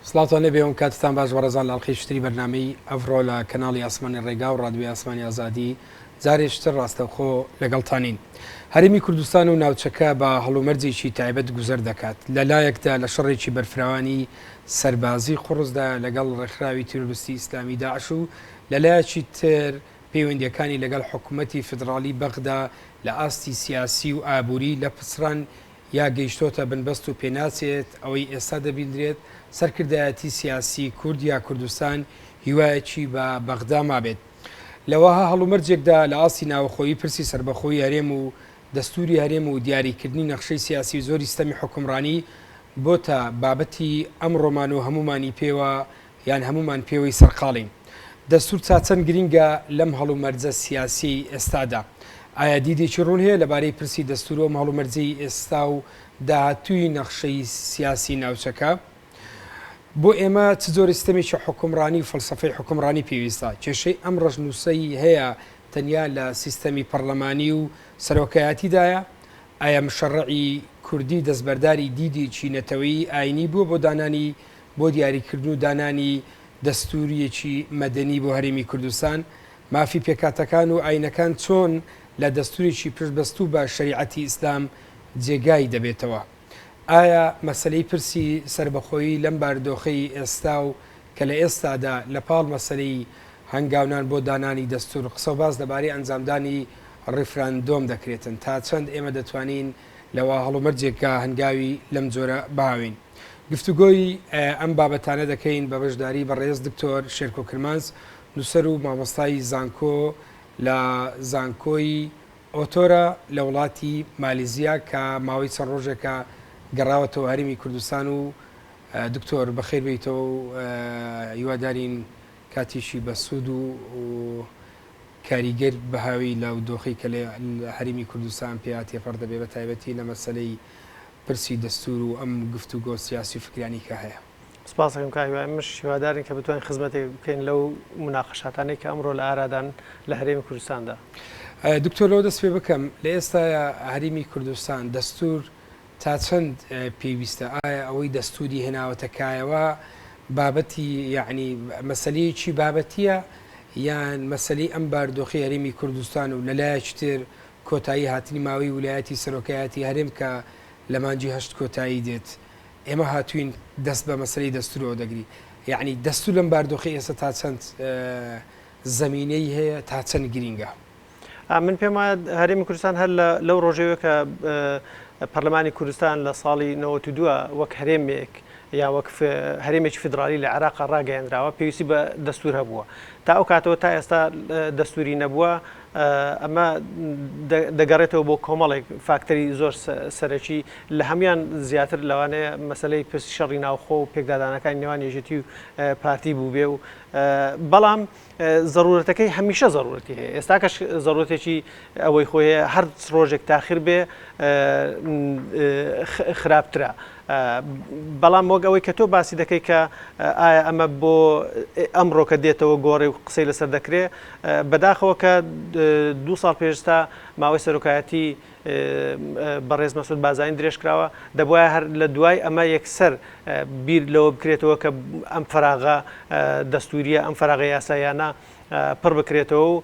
سڵاتان لێبێ ئەوم کاتتان باش وەڕێزان لە ئەڵقەی شتری بەرنامەی ئەڤڕۆ لە کەناڵی ئاسمانی ڕێگا و ڕادیۆی ئاسمانی ئازادی جارێشتر ڕاستەوخۆ لەگەڵتانین. هەرێمی کوردستان و ناوچەکە بە هەڵومەرجێکی تایبەت گوزەر دەکات. لەلایەکدا لە شەڕێکی بەرفراوانی سەربازی قوڕزدا لەگەڵ ڕێکخراوی تیرۆریستی ئیسلامی داعش و لەلایەکی تر پەیوەندیەکانی لەگەڵ حکوومەتی فدرالی بەغدا لە ئاستی سیاسی و ئابووری لە پسڕان یا گەیشتۆتە بنبەست و پێناچێت ئەوەی ئێستا دەبیندرێت سەرکردایەتی سیاسی کورد یا کوردستان هیوایەکی بە بەغدا مابێت. لەوەها هەڵومەرجێکدا لە ئاستی ناوخۆیی پرسی سربەخۆی هەرێم و دەستوری هەرێم و دیاریکردنی نەخشەی سیاسی زۆری سیستەمی حکومڕانی بۆتە بابەتی ئەمڕۆمان و هەمومانی پێوە یان هەمومان پێوەی سەرقاڵین. دەستور چاچەند گرینگە لەم هەڵومەرجە سیاسی ئێستادا. ئایا دیدێکی ڕوون هەیە لەبارەی پرسی دەستورۆم هەڵومەرجەی ئێستا و داهاتووی نەخشەی سیاسی ناوچەکە؟ بۆ ئێمە چ جۆری سیستەمێکی حکومڕانی و فەلسەفەی حکومڕانی پێویستە؟ کێشەی ئەم ڕەشنووسەی هەیە تەنیا لە سیستەمی پەرلەمانی و سەرۆکایەتیدایە؟ ئایا مشەڕعی کوردی دەستبەرداری دیدێکی نەتەوەیی ئاینی بووە بۆ دانانی بۆ دیاریکردن و دانانی دەستوریەکی مەدەنی بۆ هەرێمی کوردستان؟ مافی پێکاتەکان و ئاینەکان چۆن لە دەستوریی پشتبەستوو بە شەریعەتی ئیسلام جێگای دەبێتەوە؟ ئایا مەسلەی پرسی سربەخۆیی لەم باردۆخەی ئێستا و کە لە ئێستادا لە پاڵ مەسلەی هەنگاونان بۆ دانانی دەستور قسە و باز لەبارەی ئەنجامدانی ڕیفراندۆم دەکرێتن تا چەند ئێمە دەتوانین لەوە هەڵومەرجێکە هەنگاوی لەم جۆرە باوین. گفتوگۆی ئەم بابەتانە دەکەین بە بەشداری بەڕێز دکتۆر شێرکۆ کرمانز، نووسەر و مامۆستای زانکۆ لە زانکۆی ئۆتۆرە لە وڵاتی مالیزیا کە ماوەی چەند ڕۆژێکە گەڕاوەتەوە هەرێمی کوردستان و دکتۆر بەخێر بیتەوە و هیوادارین کاتیشی بە سوود و کاریگەر بەهاوی لەو دۆخی کە لە هەرێمی کوردستان پێ تێپەڕ دەبێت بە تایبەتی لە مەسلەی پرسی دەستور و ئەم گفتوگۆ سیاسی و فکرانی کە هەیە. سپاسەکەم کاوای مش هیوادارین کە بتوانین خزمەتێک بکەین لەو مناقەشاتانەی کە ئەمڕۆ لە ئارادان لە هەرێمی کوردستاندا. دکتۆر لەوە دەست پێ بکەم لە ئێستا هەرێمی کوردستان دەستور تا چەند پێویستە؟ ئایا ئەوەی دەستوری هێناوەتەکایەوە بابەتی یعنی مەسلەیەکی بابەتیە یان مەسلەی ئەم باردۆخی هەرێمی کوردستان و لەلایەکتر کۆتایی هاتنی ماوەی ویلایەتی سەرۆکایەتی هەرێم کە لە مانجی هەشت کۆتایی دێت ئێمە هاتوین دەست بە مەسلەی دەستورەوە دەگری. یعنی دەستور لەم باردۆخی ئێستا تا چەند زەمینەی هەیە تا چەند گرینگە؟ من پێم وایە هەرێمی کوردستان هەر لەو ڕۆژەوە کە پەرلەمانی کوردستان لە ساڵی 92 وەک هەرێمێک یا وەک هەرێمێکی فدرالی لە عێراق ڕاگەیەنراوە پێویستی بە دەستور هەبووە. تا ئەو کاتەوە تا ئێستا دەستوری نەبووە. ئەمە دەگەڕێتەوە بۆ کۆمەڵێک فاکتەری زۆر سەرەکی لە هەمان زیاتر لەوانەیە مەسلەی پرسی شەڕی ناوخۆ و پێکدادانەکانی نێوان یەکێتی و پارتی بوو بێ و بەڵام ضرورەتەکەی هەمیشە ضرورەتی هەیە. ئێستا کەش ضرورەتێکی ئەوەی خۆی هەر ڕۆژێک تاخیر بێ خراپترە. بەڵام وەک ئەوەی کە تۆ باسی دەکەی کە ئایا ئەمە بۆ ئەمڕۆ کە دێتەوە گۆڕێ و قسەی لەسەر دەکرێت بەداخەوە کە 2 ساڵ پێشتا ماوەی سەرۆکایەتی بەڕێز مەسعود بازاین درێژکراوە دەبوایە هەر لە دوای ئەمە یەکسەر بیر لەوە بکرێتەوە کە ئەم فەراغە دەستوریە ئەم فەراغە یاسایانە پڕ بکرێتەوە و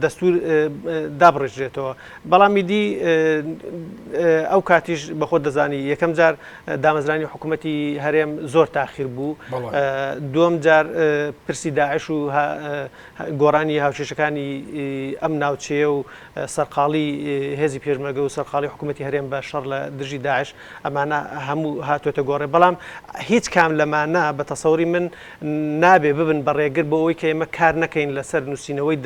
دەستور دابڕێژرێتەوە. بەڵامی دی ئەو کاتیش بەخۆ دەزانی یەکەم جار دامەزرانی حکوومەتی هەرێم زۆر تاخیر بوو، دووەم جار پرسی داعش و گۆڕانی هاوچێشەکانی ئەم ناوچەیە و سەرقاڵی هێزی پێشمەرگە و سەرقاڵی حکوومەتی هەرێم بە شەڕ لە دژی داعش ئەمانە هەموو هاتوێتە گۆڕێ. بەڵام هیچ کام لەمانە بە تەسەوری من نابێ ببن بەڕێگر بۆ ئەوەی کە ئێمە کار نەکەین لەسەر نووسینەوەی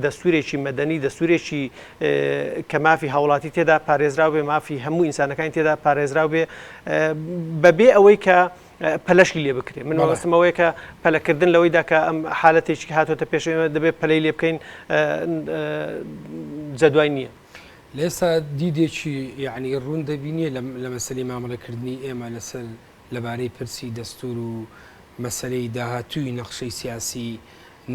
دەستورێکی مەدەنی دەستورێکی کە مافی هاوڵاتی تێدا پارێزراو بێ مافی هەموو ئینسانەکانی تێدا پارێزراو بێ بەبێ ئەوەی کە پەلەشی لێ بکرێت. من وەستمەوەی کە پەلەکردن لەوەیدا کە ئەم حالەتێکی هاتوۆتە پێشەوە دەبێت پەلەی لێ بکەین جەدوای نییە. لێستا دیدێکی یعنی ڕوون دەبینیە لە مەسلەی مامەڵەکردنی ئێمە لەسەر لەبارەی پرسی دەستور و مەسلەی داهاتووی نەخشەی سیاسی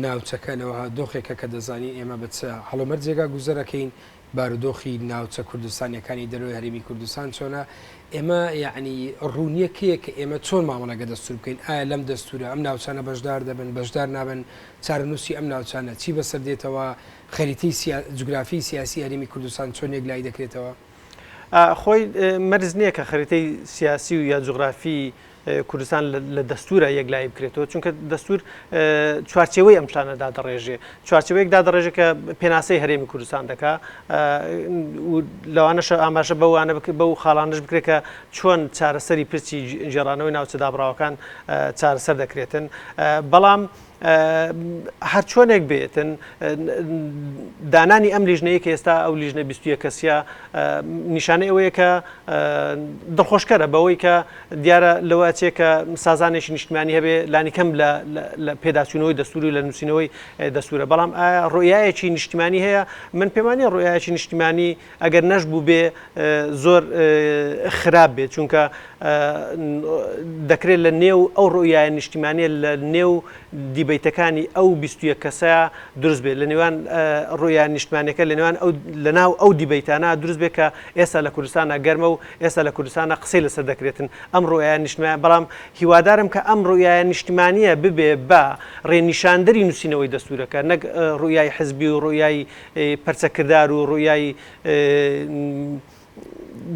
ناوچەکە لەوە دۆخێکە کە دەزانین ئێمە بچە هەڵومەرجێگا گوزەرەکەین بارودۆخی ناوچە کوردستانیەکانی دەروی هەرێمی کوردستان چۆنە ئێمە یعنی ڕوونیەکەیە کە ئێمە چۆن مامەڵەگە دەستور بکەین ئایا لەم دەستورە ئەم ناوچانە بەشدار دەبن بەشدار نابن چارەنووسی ئەم ناوچانە چی بەسەر دێتەوە خەریتی جوگرافی سیاسی هەرێمی کوردستان چۆن یەکلای دەکرێتەوە خۆی مەرز نییە کە خەریتەی سیاسی و یا جوغرافی کوردستان لە دەستورە یەکلای بکرێتەوە چونکە دەستور چوارچێوەی ئەم شتانەدا دەڕێژێ چوارچێوەیەکدا دەڕێژێ کە پێناسەی هەرێمی کوردستان دەکا لەوانەش ئاماژە بەوانە بەو خاڵانش بکرێت کە چۆن چارەسەری پرسی جێڕانەوەی ناوچە دابڕاوەکان چارەسەر دەکرێتن بەڵام هەر چۆنێک بێتن دانانی ئەم لیژنەیە کە ئێستا ئەو لیژنە 21 کەسیە نیشانەی ئەوەیە کە دڵخۆشکەرە بەوەی کە دیارە لەوە چێ کە سازانێکی نیشتیمانی هەبێ لانی کەم لە پێداچوونەوەی دەستوری لە نووسینەوەی دەستورە بەڵام ڕۆیایەکی نیشتیمانی هەیە من پێمانی ڕۆیایەکی نیشتیمانی ئەگەر نەشبوو بێ زۆر خراپ بێت چونکە دەکرێت لە نێو ئەو ڕۆیایە نیشتیمانیە لە نێو دیبیتەکانی ئەو 21 کەسە دروست بێت لە نێوان ڕۆیان نیشتمانەکە لە ناو ئەو دیبیتانە دروست بێت کە ئێستا لە کوردستانە گەرمە و ئێستا لە کوردستانە قسەی لەسەر دەکرێتن ئەم ڕۆیان نیشتمان بەڵام هیوادارم کە ئەم ڕۆیان نیشتیمانیە ببێ بە ڕێنیشاندەری نووسینەوەی دەستورەکە نەک ڕۆیای حزبی و ڕۆیای پەرچەکردار و ڕۆیای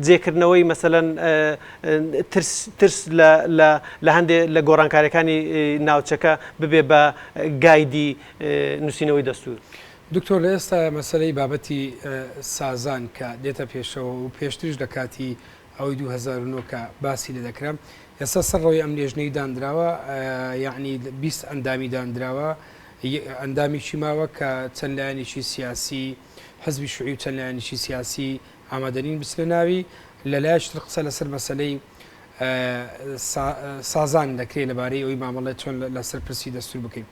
جێکردنەوەی مەسەلەن ترس لە هەندێک لە گۆڕانکاریەکانی ناوچەکە ببێ بە گایدی نووسینەوەی دەستور. دکتۆر لە ئێستا مەسلەی بابەتی سازان کە دێتە پێشەوە و پێشترش لە کاتی ئەوەی 2009 کە باسی لێ دەکرام ئێستا سەرڕەوەی ئەم لێژنەی دانراوە یعنی 20 ئەندامی دانراوە ئەندامیشی ماوە کە چەند لایەنێکی سیاسی حزبی شوعی و چەند لایەنێکی سیاسی ئامادەنین بچنە ناوی لەلایەشتر قسە لەسەر مەسلەی سازان دەکرێت لەبارەی ئەوی مامەڵێت چۆن لەسەر پرسی دەستور بکەین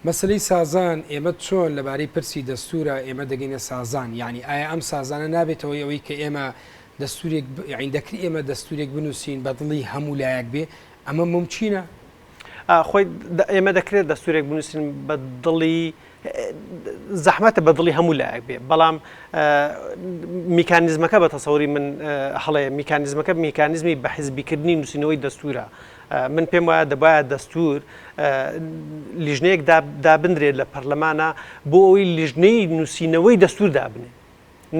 مەسلەی سازان ئێمە چۆن لەبارەی پرسی دەستورە ئێمە دەگەینە سازان یعنی ئایا ئەم سازانە نابێتەوە ئەوەی کە ئێمە دەستورێک دەکری ئێمە دەستورێک بنووسین بە دڵی هەموو لایەک بێ ئەمە ممچینە خۆی ئێمە دەکرێت دەستورێک بنووسین بە دڵی زەحمەتە بە دڵی هەموو لایەک بێ بەڵام میکانیزمەکە بە تەسەوری من هەڵەیە میکانیزمەکە میکانیزمی بە حیزبیکردنی نووسینەوەی دەستورە من پێم وایە دەبایە دەستور لیژنەیەک دابدرێت لە پەرلەمانە بۆ ئەوەی لیژنەی نووسینەوەی دەستور دابنێ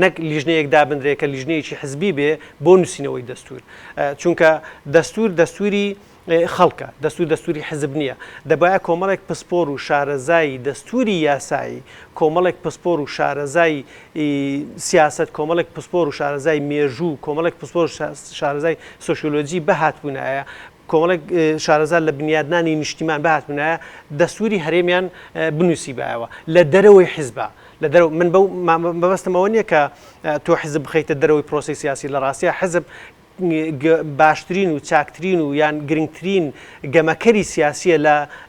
نەک لیژنەیەک دابدرێت کە لیژنەیەکی حزبی بێ بۆ نووسینەوەی دەستور چونکە دەستوری خەڵکە دەستوری حزب نییە دەبایە کۆمەڵێک پسپۆر و شارەزایی دەستوری یاسایی کۆمەڵێک پسپۆر و شارەزای سیاست کۆمەڵێک پسپۆر و شارەزای مێژوو کۆمەڵێک پسپۆر شارەزای سۆشیۆلۆجی بەهاتبوونایە کۆمەڵێک شارەزار لە بنیادنانی نیشتیمان بەهاتبوونایە دەستوری هەرێمیان بنووسی بایەوە لە دەرەوەی حیزبە لە دەرەوە من بەبەستمەوە نییە کە تۆ حزب بخەیتە دەرەوەی پرۆسی سیاسی لە ڕاستیە حزب باشترین و چاکترین و یان گرنگترین گەمەکەری سیاسیە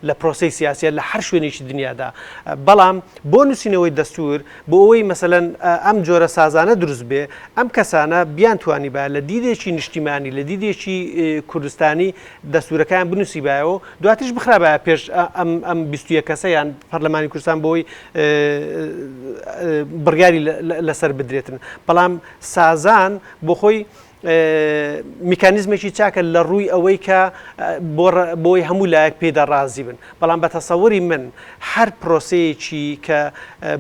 لە پرۆسی سیاسیە لە هەر شوێنێکی دنیادا بەڵام بۆ نووسینەوەی دەستور بۆ ئەوەی مەسەلەن ئەم جۆرە سازانە دروست بێ ئەم کەسانە بیان توانی بە لە دیدێکی نیشتیمانی لە دیدێکی کوردستانی دەستورەکان بنووسی بایەوە دواتیش بخرابایە پێش ئەم 21 کەسە یان پەرلەمانی کوردستان بۆی بڕیاری لەسەر بدرێتن بەڵام سازان بۆ خۆی میکانیزمێکی چاکە لە ڕووی ئەوەی کە بۆی هەموو لایەک پێدا ڕازی بن بەڵام بە تەسەووری من هەر پرۆسەیەکی کە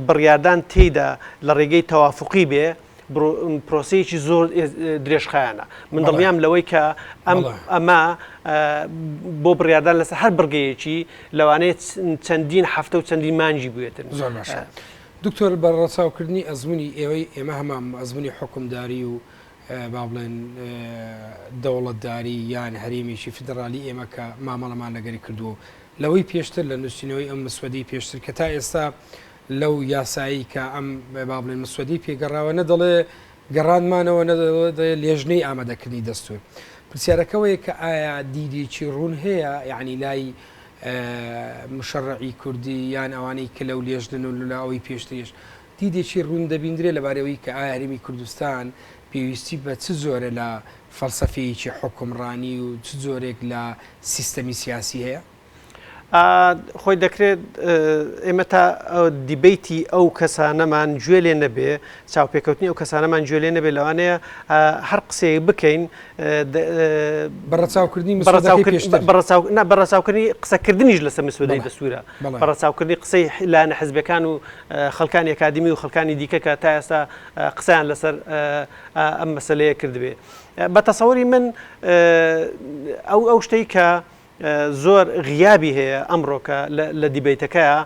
بڕیاردان تێیدا لە ڕێگەی تەوافقی بێ پرۆسەیەکی زۆر درێژخایانە من دڵنیام لەوەی کە ئەمە بۆ بڕیاردان لەسەر هەر بڕگەیەکی لەوانەیە چەندین هەفتە و چەندین مانجی بوێتن زۆر باشە دکتۆر بە ڕەچاوکردنی ئەزمموی ئێوەی ئێمە هەمان ئەزمموی حکومداری و با بڵێن دەوڵەتداری یان هەرێمیشی فیدرالی ئێمە کە مامەڵەمان لەگەری کردووە لەوەی پێشتر لە نووسینەوەی ئەم مسودی پێشتر کە تا ئێستا لەو یاسایی کە ئەم با بڵێن مسودی پێگەڕاوە نەدەڵێ گەڕانمانەوە نەدەڵێ لێژنەی ئامادەکردنی دەستور پرسیارەکەوەیە کە ئایا دیدێکی ڕوون هەیە یعنی لای مشەڕعی کوردی یان ئەوانەی کە لەو لێژنن و لەلاوەی پێشتریش دیدێکی ڕوون دەبیندرێت لەبارەوەی کە ئایا هەرێمی کوردستان پێویستی بە چ زۆرە لە فەلسەفەیەکی حکومڕانی و چ زۆرێک لە سیستەمی سیاسی هەیە؟ خۆی دەکرێت ئێمە تا دیبیتی ئەو کەسانەمان گوێ لێ نەبێ چاوپێکەوتنی ئەو کەسانەمان گوێ لێ نەبێ لەوانەیە هەر قسەیە بکەین بەڕەچاوکردنی قسەکردنیش لەسەر مسودەی دەستورە بەڕەچاوکردنی قسەی لایەنە حیزبەکان و خەڵکانی ئەکادمی و خەڵکانی دیکە کە تا ئێستا قسەیان لەسەر ئەم مەسەلەیە کردبێ بە تەسەووری من ئەو شتەی کە زۆر غیابی هەیە ئەمڕۆکە لە دیبیتەکەیە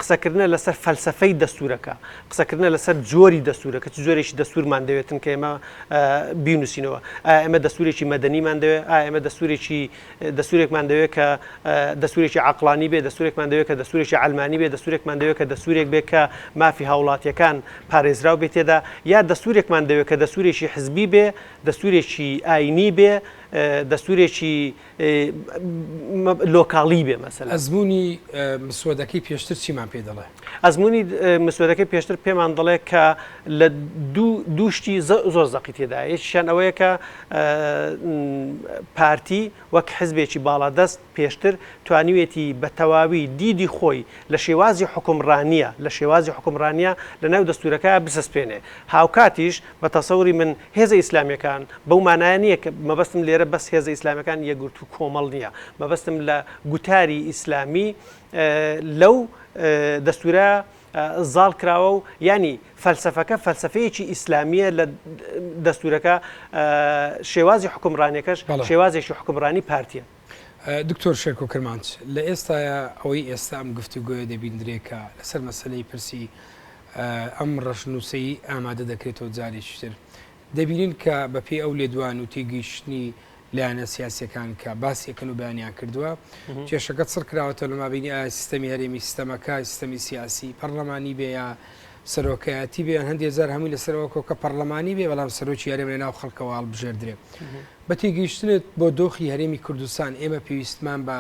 قسەکردنە لەسەر فەلسەفەی دەستورەکە قسەکردنە لەسەر جۆری دەستورەکە چ جۆرێکی دەستورمان دەوێتن کە ئێمە بینوسینەوە ئێمە دەستورێکی مەدەنیمان دەوێت ئێمە دەستورێکمان دەوێت کە دەستورێکی عقلانی بێ دەستورێکمان دەوێت کە دەستورێکی علمانی بێ دەستورێکمان دەوێت کە دەستورێک بێت کە مافی هاوڵاتیەکان پارێزراو بێت تێدا یا دەستورێکمان دەوێت کە دەستورێکی حزبی بێ دەستورێکی ئاینی بێ دەستورێکی لۆکاڵی بێ مەسەلا ئەزمموی مسودەکەی پێشتر چیمان پێ دەڵێ ئەزمموی مسودەکەی پێشتر پێمان دەڵێ کە لە دووشتی زۆر زەقی تێدا یەکیشیان ئەوەیە کە پارتی وەک حزبێکی باڵادەست پێشتر توانیوێتی بە تەواوی دیدی خۆی لە شێوازی حکومڕانیە لەناو دەستورەکە بسەسپێنێ هاوکاتیش بە تەسەوری من هێزە ئیسلامیەکان بەو مانایە نییە کە مەبەستم لێرە بەس هێزە ئیسلامیەکان یەکگرت و کۆمەڵ نییە مەبەستم لە گوتاری ئیسلامی لەو دەستورە زاڵ کراوە و ینی فەلسەفەکە فەلسەفەیەکی ئیسلامیە لە دەستورەکە شێوازی حکومڕانیەکەش شێوازێکی حکومڕانی پارتیە. دکتۆر شێرکۆ کرمانچ لە ئێستاە ئەوەی ئێستا ئەم گفتوگوۆیە دەبیندرێکە لەسەر مەسلەی پرسی ئەم ڕەشنووسەی ئامادە دەکرێتەوە جارێکی تر دەبینین کە بەپێی ئەو لێدوان و تێگەیشتنی لایەنە سیاسیەکان کە باسیەکەن و بەیانیان کردووە کێشەکە چڕ کراوەتە لە مابینی سیستەمی هەرێمی سیستەمەکە سیستەمی سیاسی پەرلەمانی بێ یا سەرۆکایەتی بێ هەندێک جار هەمووی لەسەرەوە کە پەرلەمانی بێ بەڵام سەرۆکی هەرێم لە ناو خەڵکەوە هەڵبژێردرێ بە تێگەیشتنت بۆ دۆخی هەرێمی کوردستان ئێمە پێویستمان بە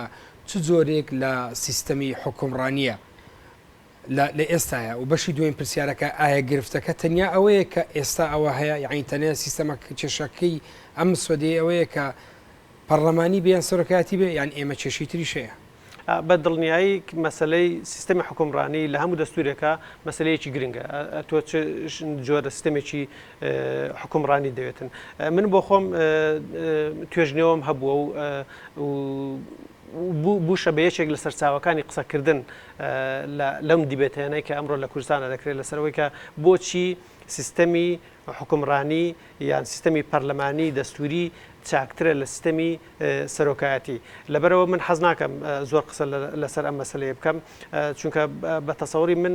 چ جۆرێک لە سیستەمی حکومڕانیە لە ئێستاە و بەشی دوێن پرسیارەکە ئایا گرفتەکە تەنیا ئەوەیە کە ئێستا ئەوە هەیە یعنی تەنیا سیستەمە کێشەکەی ئەم سۆدەی ئەوەیە کە پەرلەمانی بیان سەرۆکایەتی بێ یان ئێمە کێشەی تریش هەیە بە دڵنیایی مەسلەی سیستەمی حکومڕانی لە هەموو دەستورێکە مەسلەیەکی گرنگە تۆ جۆرە سیستەمێکی حکومڕانی دەوێتن من بۆ خۆم توێژنەوەم هەبووە و بووشە بە یەکێک لە سەرچاوەکانی قسەکردن لەم دیبێتێنەی کە ئەمڕۆ لە کوردستانە دەکرێت لەسەرەوەی کە بۆچی سیستەمی حکومڕانی یان سیستەمی پەرلەمانی دەستوری چاکترە لە سیستەمی سەرۆکایەتی لەبەرەوە من حەز ناکەم زۆر قسە لەسەر ئەم مەسەلەیە بکەم چونکە بە تەسەووری من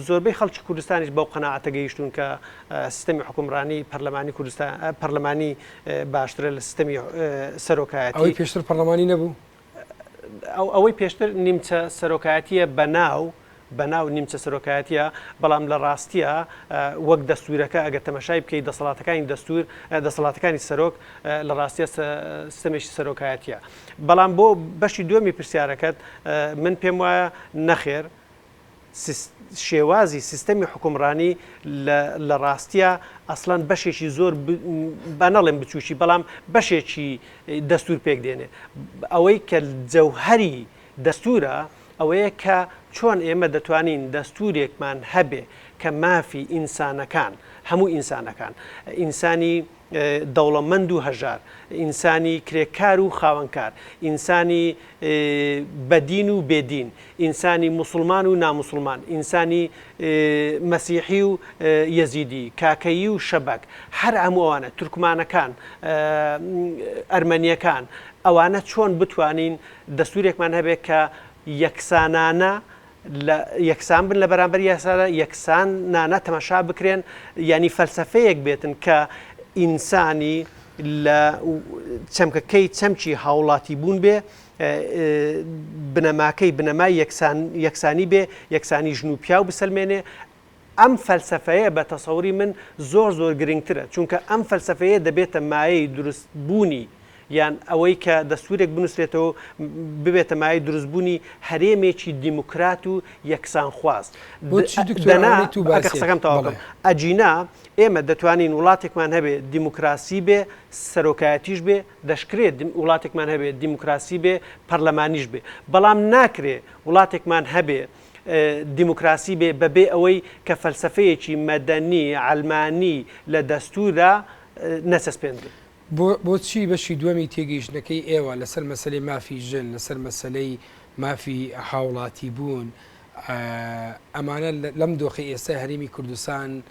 زۆربەی خەڵکی کوردستانیش بەو قەناعەتە گەیشتون کە سیستەمی حکومڕانی پەرلەمانی کوردستان پەرلەمانی باشترە لە سیستەمی سەرۆکایەتی ئەوەی پێشتر پەرلەمانی نەبوو ئەوەی پێشتر نیمچە سەرۆکایەتیە بەناو نیمچە سەرۆکایەتیە بەڵام لە ڕاستیە وەک دەستورەکە ئەگەر تەمەشای بکەیت دەسەڵاتەکانی سەرۆک لە ڕاستیە سیستەمێکی سەرۆکایەتیە بەڵام بۆ بەشی دووەمی پرسیارەکەت من پێم وایە نەخێر شێوازی سیستەمی حکومڕانی لە ڕاستیە ئەسڵەن بەشێکی زۆر بە نەڵێم بچووکی بەڵام بەشێکی دەستور پێک دێنێ ئەوەی کە جەوهەری دەستورە ئەوەیە کە چۆن ئێمە دەتوانین دەستورێکمان هەبێ کە مافی ئینسانەکان هەموو ئینسانەکان ئینسانی دەوڵەمەند و هەژار ئینسانی کرێکار و خاوەنکار ئینسانی بەدین و بێدین ئینسانی موسڵمان و ناموسڵمان ئینسانی مەسیحی و یەزیدی کاکەیی و شەبەک هەر هەموو ئەوانە تورکمانەکان ئەرمەنیەکان ئەوانە چۆن بتوانین دەستورێکمان هەبێت کە یەکسانانە یەکسان بن لە بەرامبەر یاسادا یەکسانانە تەماشا بکرێن ینی فەلسەفەیەک بێتن کە ئینسانی لە چەمکەکەی چەمکی هاوڵاتی بوون بێ بنەماکەی بنەمای یەکسانی بێ یەکسانی ژن و پیاو بسەلمێنێ ئەم فەلسەفەیە بە تەسەووری من زۆر گرنگترە چونکە ئەم فەلسەفەیە دەبێتە مایەی دروستبوونی یان ئەوەی کە دەستورێک بنووسێتەوە ببێتە مای دروستبوونی هەرێمێکی دیموکرات و یەکسان خواست قسەکەم تەواو ئەجینا ئێمە دەتوانین وڵاتێکمان هەبێ دیموکراسی بێ سەرۆکایەتیش بێ دەشکرێت وڵاتێکمان هەبێ دیموکراسی بێ پەرلەمانیش بێ بەڵام ناکرێ وڵاتێکمان هەبێ دیموکراسی بێ بەبێ ئەوەی کە فەلسفەیەکی مەدەنی ئەلمانی لە دەستوردا نەسەسپێند بۆچی بەشی دووەمی تێگەیشتنەکەی ئێوە لەسەر مەسلەی مافی ژن لەسەر مەسلەی مافی هاوڵاتی بوون ئەمانە لەم دۆخی ئێستا هەرێمی کوردستان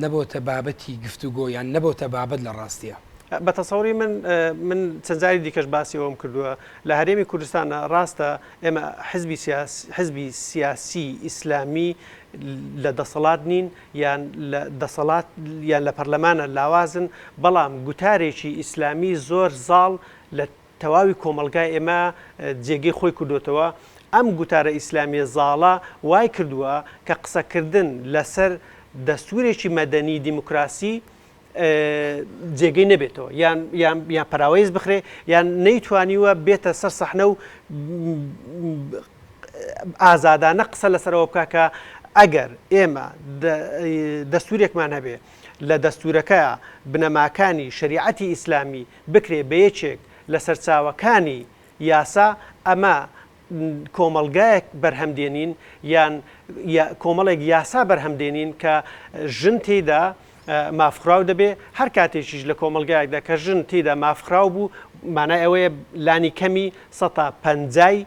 نەبووتە بابەتی گفتوگۆ یان نەبووتە بابەت لە ڕاستیە بە تەسەوری من چەندجاری دیکەش باسی ئەوم کردووە لە هەرێمی کوردستانە ڕاستە ئێمە حزبی سیاسی ئیسلامی لە دەسەڵات نین یان لە دەسەڵات یان لە پەرلەمانە لاوازن بەڵام گوتارێکی ئیسلامی زۆر زاڵ لە تەواوی کۆمەلگای ئێمە جێگەی خۆی کردوتەوە ئەم گوتارە ئیسلامی زاڵە وای کردووە کە قسەکردن لەسەر دەستورێکی مەدەنی دیموکراسی جێگەی نەبێتەوە یان پراوەیز بخرێ یان نەیتوانیوە بێتە سەر سەحنە و ئازادانە قسە لەسەرەوە بکە کە ئەگەر ئێمە دەستورێکمان هەبێ لە دەستورەکە بنەماکانی شریعەتی ئیسلامی بکرێ بە یەکێک لە سەرچاوەکانی یاسا ئەمە کۆمەلگایەک بەرهەمدێنین یان کۆمەڵێک یاسا بەرهەمدێنین کە ژن تێدا مافخراو دەبێ هەر کاتێکیش لە کۆمەلگایەکدا کە ژن تێدا مافخراو بوو مانای ئەوەیە لانی کەمی 150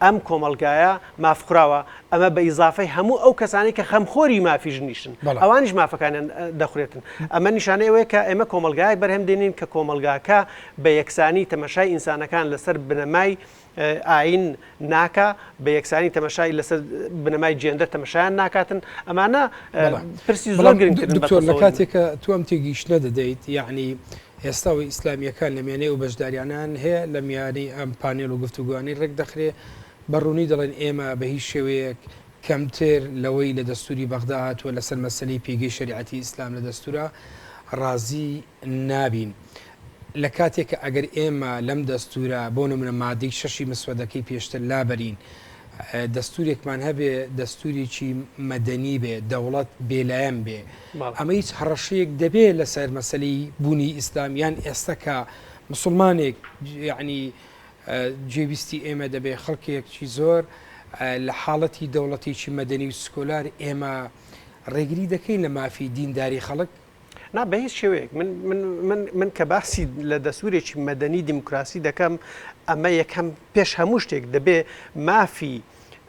ئەم کۆمەلگایە مافخراوە ئەمە بە ئیزافەی هەموو ئەو کەسانی کە خەمخۆری مافی ژنیشن ئەوانیش مافەکانیان دەخورێتن ئەمە نیشانەی ئەوەیە کە ئێمە کۆمەلگایەک بەرهەمدێنین کە کۆمەلگاکە بە یەکسانی تەمەشای ئینسانەکان لەسەر بنەمای ئاین ناکە بە یەکسانی تەمەشای لەسەر بنەمای جێندەر تەمەشایان ناکاتن ئەمانە پرسی زۆر گرنگتر لە کاتێکە تو ئەم تێگەیشتنە دەدەیت یعنی ئێستاوی ئیسلامیەکان لە میانەی و بەشداریانان هەیە لە میانی ئەم پانێل و گفتوگوانی ڕێک دەخرێ بەڕوونی دەڵێن ئێمە بە هیچ شێوەیەک کەمتر لەوەی لە دەستوری بەغدا هاتووە لەسەر مەسلەی پێگەی شریعەتی ئیسلام لە دەستورە ڕازی نابین لە کاتێکە ئەگەر ئێمە لەم دەستورە بۆ نمونە مادەی شەشی مسوەدەکەی پێشتر لابەرین دەستورێکمان هەبێ دەستوریی مەدەنی بێ دەوڵەت بێلایەن بێ ئەمە هیچ هەڕەشەیەک دەبێت لەسەر مەسلەی بوونی ئیسلامیان ئێستاکە مسلمانێک یعنی جێویستی ئێمە دەبێ خەڵکێکی زۆر لە حاڵەتی دەوڵەتێکی مەدەنی و سکۆلار ئێمە ڕێگری دەکەین لە مافی دینداری خەڵک نا بە هیچ شێوەیەک من کە باسی لە دەسوورێکی مەدەنی دیموکراسی دەکەم ئەمە یەکەم پێش هەموو شتێک دەبێ مافی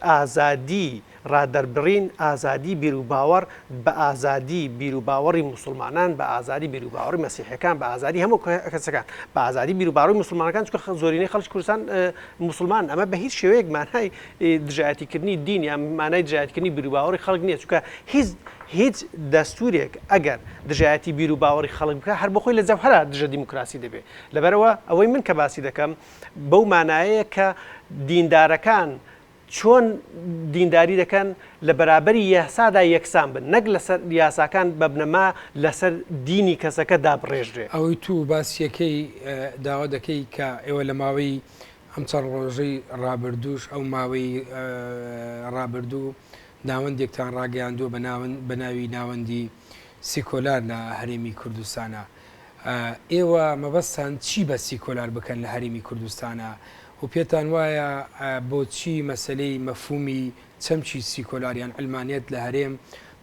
ئازادی ڕادەربڕین ئازادی بیر و باوەڕ بە ئازادی بیر و باوەڕی مسلمانان بە ئازادی بیر و باوەڕی مەسیحەکان بە ئازادی هەموو کەسەکان بە ئازادی بیر و باوەڕی مسلمانەکان چکە زۆرینەی خەڵکی کوردستان مسلمان ئەمە بە هیچ شێوەیەک مانای دژایەتیکردنی دین یان مانای دژایەتیکردنی بیر و باوەڕی خەڵک نییە چکە هیچ دەستورێک ئەگەر دژایەتی بیر و باوەڕی خەڵک بکە هەر بەخۆی لە جەوهەرە دژە دیموکراسی دەبێت لەبەرەوە ئەوەی من کە باسی دەکەم بەو مانایەیە کە دیندارەکان چۆن دینداری دەکەن لە بەرابەری یاسادا یەکسان بن نەک لەسەر یاساکان بەبنەما لەسەر دینی کەسەکە دابڕێژرێ ئەوەی تو باسیەکەی داوا دەکەی کە ئێوە لە ماوەی ئەم چەند ڕۆژەی ڕابردووش ئەو ماوەی ڕابردوو ناوەندێکتان ڕاگەیاندووە بە ناوی ناوەندی سیکۆلار لە هەرێمی کوردستانە ئێوە مەبەستان چی بە سیکۆلار بکەن لە هەرێمی کوردستانە و پێتان وایە بۆچی مەسلەی مەفهومی چەمچی سیکۆلاریان ئەلمانیەت لە هەرێم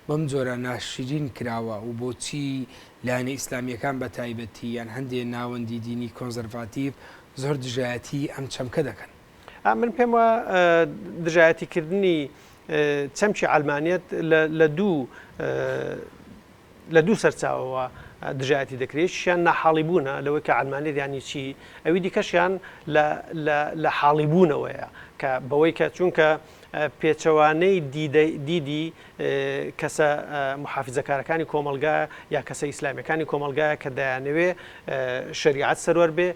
بەم جۆرە ناشرین کراوە و بۆچی لایەنە ئیسلامیەکان بە تایبەتی یان هەندێک ناوەندی دینی کۆنزەرواتیڤ زۆر دژایەتی ئەم چەمکە دەکەن من پێم وە دژایەتیکردنی چەمچی ئەلمانیەت لە دوو سەرچاوەوە دژایەتی دەکرێت شیان ناحاڵیبوونە لەوەی کە ئەلمانیت ینی چی ئەوی دیکەشیان لە حاڵیبوونەوەیە کە بەوەی کە چونکە پێچەوانەی دیدی کەسە محافزەکارەکانی کۆمەلگا یا کەسە ئیسلامیەکانی کۆمەلگایە کە دایانەوێ شریعەت سەروەر بێ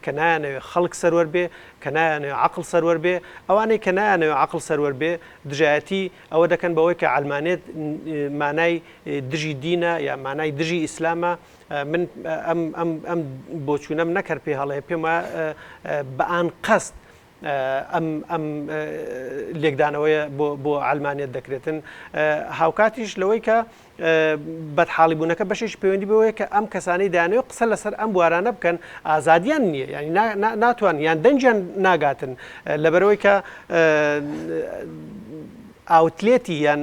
کە نایانەوێ خەڵک سەروەر بێ کە نایانەوێ عەقڵ سەروەر بێ ئەوانەی کە نایانەوێ عەقڵ سەروەر بێ دژایەتی ئەوە دەکەن بەوەی کە عەلمانیەت مانای دژی دینە یا مانای دژی ئیسلامە. من ئەم بۆچوونەم نەکرد پێ هەڵەیە پێم وایە بە ئان قەست ئەم لێکدانەوەیە بۆ عەلمانیەت دەکرێتن. هاوکاتیش لەوەی کە بەدحاڵی بوونەکە بەشێکی پەیوەندی بەوەیە کە ئەم کەسانەی دایانەوێ قسە لەسەر ئەم بوارانە بکەن ئازادیان نییە، یعنی ناتوان یان دەنجیان ناگاتن لەبەرەوەی کە ئاوتلێتی یان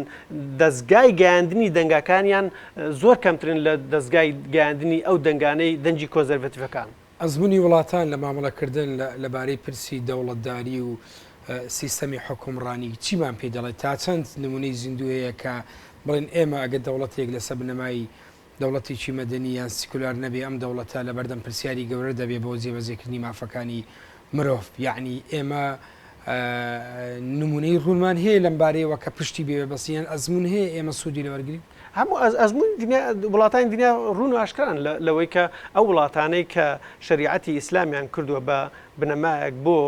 دەستگای گەیاندنی دەنگەکانیان زۆر کەمترن لە دەستگای گەیاندنی ئەو دەنگانەی دەنجی کۆنزەرواتیڤەکان. ئەزمموی وڵاتان لە مامەڵەکردن لەبارەی پرسی دەوڵەتداری و سیستەمی حکومڕانی چیمان پێ دەڵێت تا چەند نمونەی زیندوو هەیە کە بڵێن ئێمە ئەگەر دەوڵەتێک لەسەر بنەمای دەوڵەتێکی مەدەنی یان سیکولار نەبێ ئەم دەوڵەتە لە بەردەم پرسیاری گەورە دەبێ بۆ جێبەجێکردنی مافەکانی مرۆڤ، یعنی ئێمە نمونەی ڕوونمان هەیە لەمبارەیەوە کە پشتی بێ بەسییان ئەزمون هەیە ئێمە سوودی لەوەرگین. هەموو ئەزمون وڵاتانی دنیا ڕوون و ئاشکران لەوەی کە ئەو وڵاتانەی کە شریعەتی ئیسلامیان کردووە بە بنەمایەک بۆ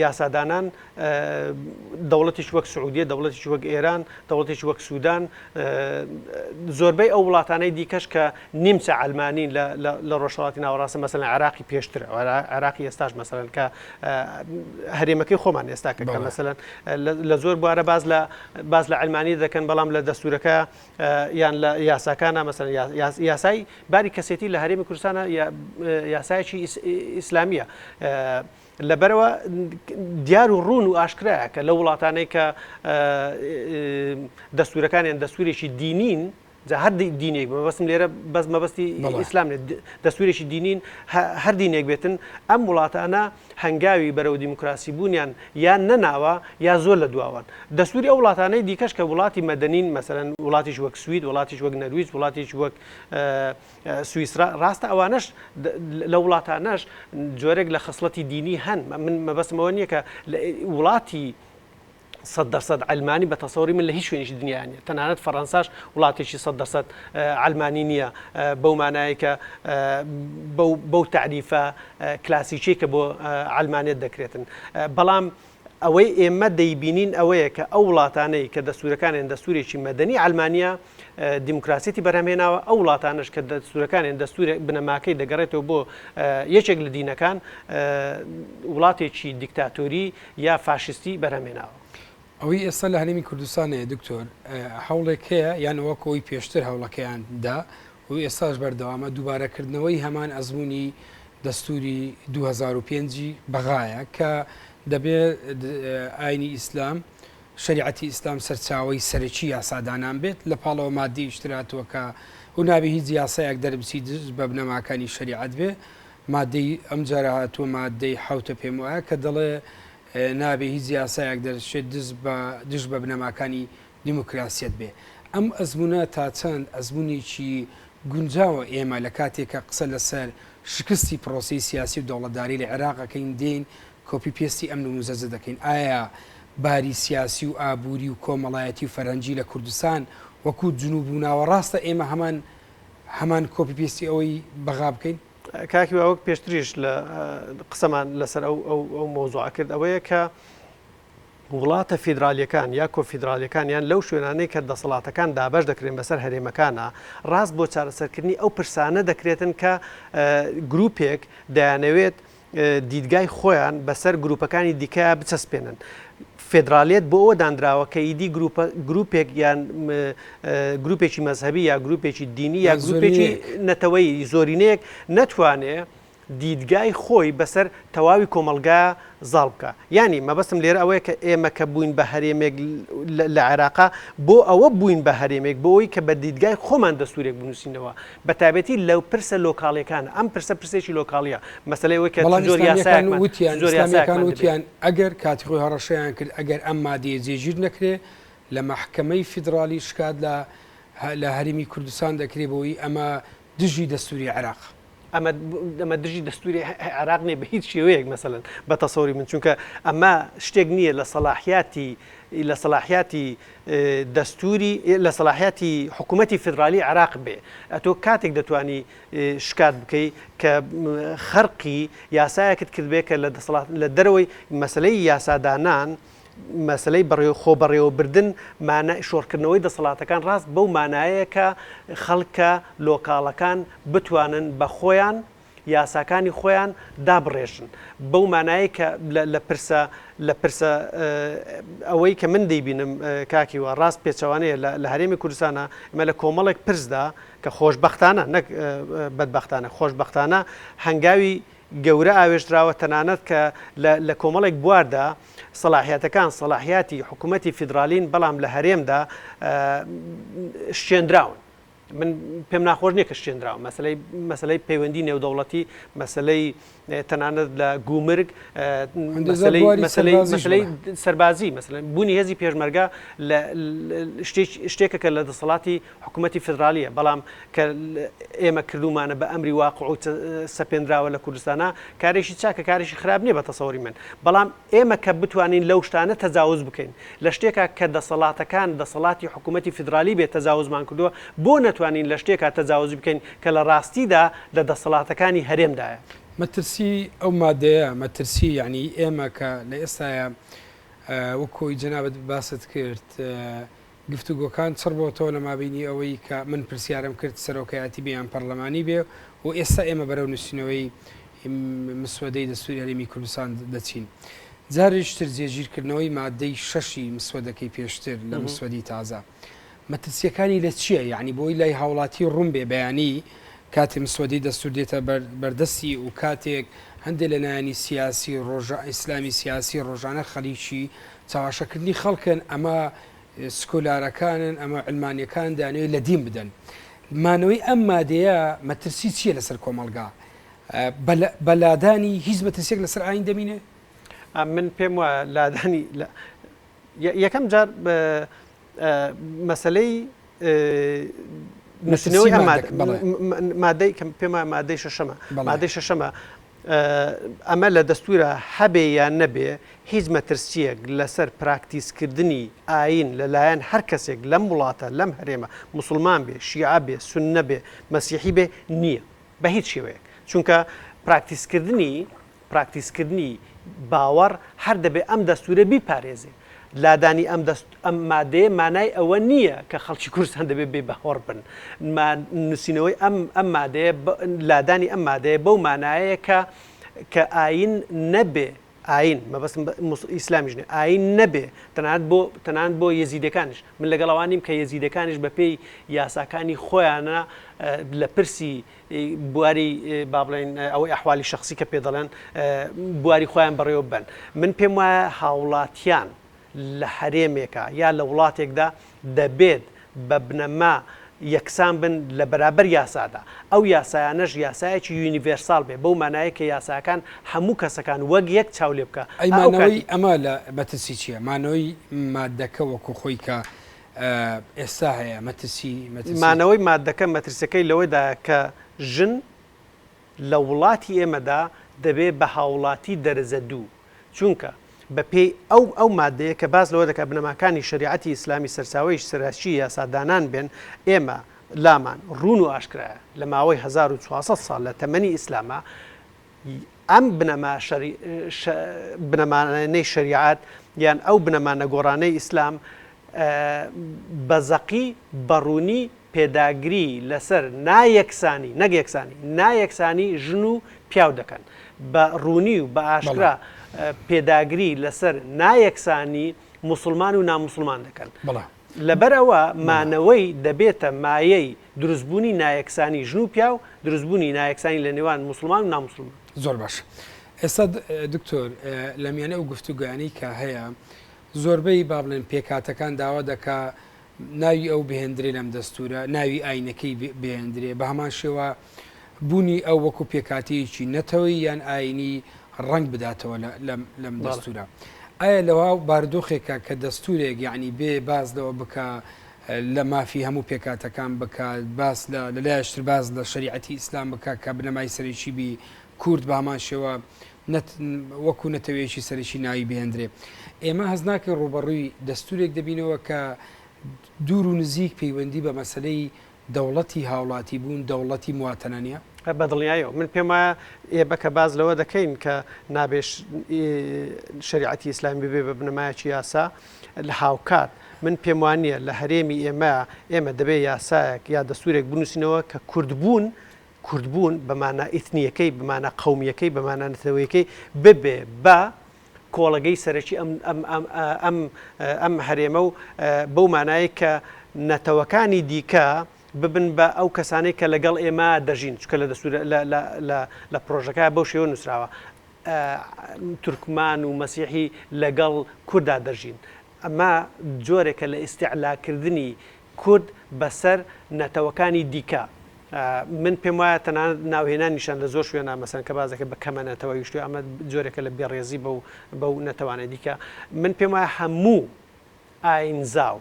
یاسادانان، دەوڵەتیش وەک سعودیە، دەوڵەتیش وەک ئێران، دەوڵەتیش وەک سوودان، زۆربەی ئەو وڵاتانەی دیکەش کە نیمچە عەلمانین لە ڕۆژهەڵاتی ناوەڕاستە مەسەڵەن عێراقی پێشترە، عێراقی ئێستاش مەسەڵەن کە هەرێمەکەی خۆمان ئێستا کە مەسەڵەن لە زۆر بوارە باز لە عەلمانی دەکەن، بەڵام لە دەستورەکە یان لە یاساکانە مەسەڵەن یاسای باری کەسێتی لە هەرێمی کوردستانە یاسایەکی ئیسلامیە. لەبەرەوە دیار و ڕوون و ئاشکرایە کە لە وڵاتانەی کە دەستورەکانیان دەستورێکی دینین، هەر دینێک بەبەستم لێرە بەس مەبەستی ئیسلام دەستورێکی دینین هەر دینێک بێتن، ئەم وڵاتانە هەنگاوی بەرەو دیموکراسی بوونیان یان نەناوە یا زۆر لە دواوان. دەستوری ئەو وڵاتانەی دیکەش کە وڵاتی مەدەنین، مەسەڵەن وڵاتیش وەک سوید، وڵاتیش وەک نەرویج، وڵاتیش وەک سویسرا، ڕاستە ئەوانەش لە وڵاتانەش جۆرێک لە خەسڵەتی دینی هەن. من مەبەستمەوە نییە کە وڵاتی 100% عەلمانی بە تەسەوری من لە هیچ شوێنیشی دنیایە نیە، تەنانەت فەڕەنساش وڵاتێکی 100% عەلمانی نییە بەو مانایە کە بەو تعریفە کلاسیکیە کە بۆ عەلمانیەت دەکرێتن. بەڵام ئەوەی ئێمە دەیبینین ئەوەیە کە ئەو وڵاتانەی کە دەستورەکانیان دەستورێکی مەدەنی عەلمانیە دیموکراسیەتی بەرهەمهێناوە، ئەو وڵاتانش کە دەستورەکانیان دەستورێک بنەماکەی دەگەڕێتەوە بۆ یەکێک لە دینەکان، وڵاتێکی دیکتاتۆری یا فاشستی بەرهەمهێناوە. ئەوەی ئێستا لە هەرێمی کوردستانەیە دکتۆر هەوڵێک هەیە یان وەکەوەی پێشتر هەوڵەکەیاندا و ئێستاش بەردەوامە دووبارەکردنەوەی هەمان ئەزمموی دەستوری 2005 بەغایە کە دەبێت ئاینی ئیسلام شریعەتی ئیسلام سەرچاوەی سەرەکی یاسادانان بێت لە پاڵەوە مادەی شتراتوە کە و نابێ هیچ یاسایەک دەربسی دژ بە بنەماکانی شریعەت بێ. مادەی ئەم جارە هاتووە مادەی حوتە پێم وایە کە دەڵێ نابێ هیچ یاسایەک دەرچێت دژ بە بنەماکانی دیموکراسیەت بێ. ئەم ئەزمونە تا چەند ئەزمونێکی گونجاوە ئێمە لە کاتێکە قسە لەسەر شکستی پرۆسی سیاسی و دەوڵەتداری لە عێراقەکەین دێن کۆپی پێستی ئەم نموزەزە دەکەین. ئایا باری سیاسی و ئابووری و کۆمەڵایەتی و فەرەنجی لە کوردستان وەکو جنوب و ناوەڕاستە ئێمە هەمان کۆپی پێستی ئەوەی بەغا بکەین؟ کاکی وەک پێشتریش لە قسەمان لەسەر ئەو مۆزوع کرد ئەوەیە کە وڵاتە فیدرالیەکان یا کۆفیدرالیەکان یان لەو شوێنانەی کە دەسەڵاتەکان دابەش دەکرێن بەسەر هەرێمەکانە، ڕاست بۆ چارەسەرکردنی ئەو پرسانە دەکرێتن کە گروپێک دەیانەوێت دیدگای خۆیان بەسەر گروپەکانی دیکە بچەسپێنن. فێدرالیت بۆ ئەوە دانراوە کە ئیدی گروپێک یان گروپێکی مەزهبی یا گروپێکی دینی یا گروپێکی نەتەوەی زۆرینەیەک نەتوانێت دیدگای خۆی بەسەر تەواوی کۆمەلگا زاڵ بکە. ینی مەبەستم لێرە ئەوەیە کە ئێمە کە بووین بە هەرێمێک لە عێراقا بۆ ئەوە بووین بە هەرێمێک بۆ ئەوی کە بە دیدگای خۆمان دەستورێک بنووسینەوە، بە تایبەتی لەو پرسە لۆکاڵیەکان. ئەم پرسێکی لۆکاڵیە مەسەلەی ئەوەی کە زۆر یاسایەکان وتیان ئەگەر کاتی خۆی هەڕەشەیان کرد ئەگەر ئەم مادەیە جێگیر نەکرێ لە مەحکەمەی فیدرالی شکات لە هەرێمی کوردستان دەکرێت بۆی ئەمە دژی دەستوری عێراق. ئەمە دژی دەستوری عراق نیە بە هیچ شێوەیەک مەسەلەن بە تەسەوری من چونکە ئەمە شتێک نییە لە سەلاحیاتی دەستوری لە سەلاحیاتی حکوومەتی فدرالی عراق بێ ئەتۆ کاتێک دەتوانی شکات بکەیت کە خەرقی یاسایەکت کرد بێ کە لە دەرەوەی مەسلەی یاسادانان مەسلەی خۆبەڕێوەبردن شۆڕکردنەوەی دەسەڵاتەکان ڕاست بەو مانایەیە کە خەڵکە لۆکاڵەکان بتوانن بە خۆیان یاساکانی خۆیان دابڕێژن بەو مانایی کە لە پرسە ئەوەی کە من دەیبینم کاکیوە ڕاست پێچەوانەیە لە هەرێمی کوردستانە ئەمە لە کۆمەڵێک پرسدا کە خۆشبەختانە نەک بەدبەختانە خۆشبەختانە هەنگاوی گەورە ئاوێژراوە تەنانەت کە لە کۆمەڵێک بواردا سەلاحیاتەکان سەلاحیاتی حکوومەتی فیدرالین بەڵام لە هەرێمدا شێنراون من پێم ناخۆش نییە کە شێنراوە مەسلەی پەیوەندی نێودەوڵەتی مەسلەی تەنانەت لە گومرگ مەسلەی سەربازی مەسلەن بوونی هێزی پێشمەرگە شتێکە کە لە دەسەڵاتی حکوومەتی فدرالیە بەڵام کە ئێمە کردومانە بە ئەمری واقع و سەپێنراوە لە کوردستانە کارێکی چاکە کارێکی خراپ نییە بە تەسەوری من بەڵام ئێمە کە بتوانین لەو شتانە تەجاوز بکەین لە شتێکە کە دەسەڵاتەکان دەسەڵاتی حکوومەتی فدرالی بێت تەجاوزمان کردووە بۆ نەتوانین لە شتێکە تەجاوز بکەین کە لە ڕاستیدا لە دەسەڵاتەکانی هەرێمدایە مەترسی ئەو مادەیە مەترسی یعنی ئێمە کە لە ئێستاە وەکۆی جەنابەت باست کرد گفتوگۆکان چڕ بۆ تۆ لە مابینی ئەوەی کە من پرسیارم کرد سەرۆکایەتی بیان پەرلەمانی بێ و ئێستا ئێمە بەرەو نووسینەوەی مسودەی دەستوری هەرێمی کوردستان دەچین جارێشتر جێگیرکردنەوەی مادەی شەشی مسودەکەی پێشتر لە مسودی تازە مەترسیەکانی لە چییە یعنی بۆی لای هاوڵاتی ڕوون بێ بەیانی کاتێ مسودی دەستور دێتە بەردەستی و کاتێک هەندێک لە نایانی سیاسی ئیسلامی سیاسی ڕۆژانە خەلیکی چاواشەکردنی خەڵکن ئەمە سکۆلارەکانن ئەمە علمانیەکان دانوێت لە دین بدەن مانەوەی ئەم مادەیە مەترسی چییە لەسەر کۆمەلگا بەلادانی هیچ مەترسێک لەسەر ئاین دەمینێ من پێم وە لادانی یەکەم جار مەسلەی نووسینەوەی مادەی پێمە مادەی شەشەمە مادەی شەشەمە ئەمە لە دەستورە هەبێ یان نەبێ هیچ مەترسیەک لەسەر پراکتیسکردنی ئاین لەلایەن هەر کەسێک لەم وڵاتە لەم هەرێمە موسڵمان بێ شیعە بێ سوننە بێ مەسیحی بێ نییە بە هیچ شێوەیەک چونکە پراکتیسکردنی باوەڕ هەر دەبێ ئەم دەستورە بیپارێزێ لادانی ئەم مادەیە مانای ئەوە نییە کە خەڵکی کوردستان دەبێت بێ بەهۆڕ بن نووسینەوەی ئەم مادەیە لادانی ئەم مادەیە بەو مانایەیە کە ئاین نەبێ ئاین مەبەست ئیسلامیژنێ ئاین نەبێ تەنانەت بۆ یەزیدەکانیش من لەگەڵەوانیم کە یەزیدەکانیش بە پێی یاساکانی خۆیانە لە پرسی بواری با بڵێن ئەوەی ئەحوالی شەخسی کە پێ دەڵێن بواری خۆیان بەڕێوە بن من پێم وایە هاوڵاتیان لە هەرێمێکە یا لە وڵاتێکدا دەبێت بە بنەما یەکسان بن لە بەرابەر یاسادا ئەو یاسایانەش یاسایەکی یونیڤێرسال بێ بەو مانایە کە یاساکان هەموو کەسەکان وەک یەک چاو لێ بکە ئەیمانەوەی ئەمە لە بەترسی چییە مانەوەی مادەکە وەکو خۆی کە ئێستا هەیە مانەوەی مادەکە مەترسەکەی لەوەیدا کە ژن لە وڵاتی ئێمەدا دەبێت بە هاوڵاتی دەرەزە دوو چونکە بەپێی ئەو مادەیە کە باز لەوە دەکات بنەماکانی شریعەتی ئیسلامی سەرچاوەی سەرچی یاسادانان بێن ئێمە لامان ڕوون و ئاشکرایە لە ماوەی 1400 ساڵ لە تەمەنی ئیسلامە ئەم بنەمانەی شریعەت یان ئەو بنەمانە گۆڕانەی ئیسلام بەزەقی بەڕوونی پێداگری لەسەر نایەکسانی نەک یەکسانی نایەکسانی ژن و پیاو دەکەن بە ڕوونی و بە ئاشکرا پێداگری لەسەر نایەکسانی مسلمان و نامسلمان دەکەن لەبەرەوە مانەوەی دەبێتە مایەی دروستبوونی نایەکسانی ژن و پیاو دروستبوونی نایەکسانی لە نێوان مسلمان و نامسلمان زۆر باش ئێستا دکتۆر لە میانە ئەو گفتوگویانەی کە هەیە زۆربەی با بڵێن پێکاتەکان داوا دەکا ناوی ئەو بهێندرێ لەم دەستورە ناوی ئاینەکەی بهێندرێ بە هەمان شێوە بوونی ئەو وەکو پێکاتەیەکی نەتەوەی یان ئاینی ڕنگ بداتەوە لەم دەستورە ئایا لەوا باردۆخێکە کە دەستورێک یعنی بێ باز لەوە بکە لە مافی هەموو پێکاتەکان بکات باس لەلایەشتر باز لە شریعەتی ئیسلام بکات کە بنەمای سەرێکی بی کورد بە هەمان شێوە وەکو نەتەوەیەکی سەرشی ناوی بهێندرێ ئێمە هەز ناکەین ڕوبەڕووی دەستورێک دەبینەوە کە دوور و نزیک پەیوەندی بە مەسلەی دەوڵەتی هاوڵاتی بوون دەوڵەتی مواتەنە بەدڵنیایەوە من پێم وایە ئێبە کە باز لەوە دەکەین کە نابێش شریعەتی ئیسلامی ببێ بە بنەمایەکی یاسا لە هاوکات من پێم وانە لە هەرێمی ئێمە دەبێت یاسایەک یا دەستورێک بنووسینەوە کە کوردبوون بەمانە ئیتنیەکەی بمانە قومیەکەی بەمانە نەتەوەیەکەی ببێ بە کۆڵەگەی سەرەکی ئەم هەرێمە و بەو مانایی کە نەتەوەکانی دیکە ببن بە ئەو کەسانەی کە لەگەڵ ئێمە دەژین چکە لە دەستور لە پرۆژەکە بەو شێوە نووسراوە تورکمان و مەسیحی لەگەڵ کووردا دەژین ئەمە جۆرێکە لە ئیستیعلاکردنی کورد بەسەر نەتەوەکانی دیکە من پێم وایە تەنانەت ناوهێنانیشان لە زۆر شوێنە مەسەن کە بازەکە بە کەمە نەتەوەی شتوی ئەمە جۆرێکە لە بێڕێزی بەو نەتەوانێت دیکە من پێم وایە هەموو ئاینزاو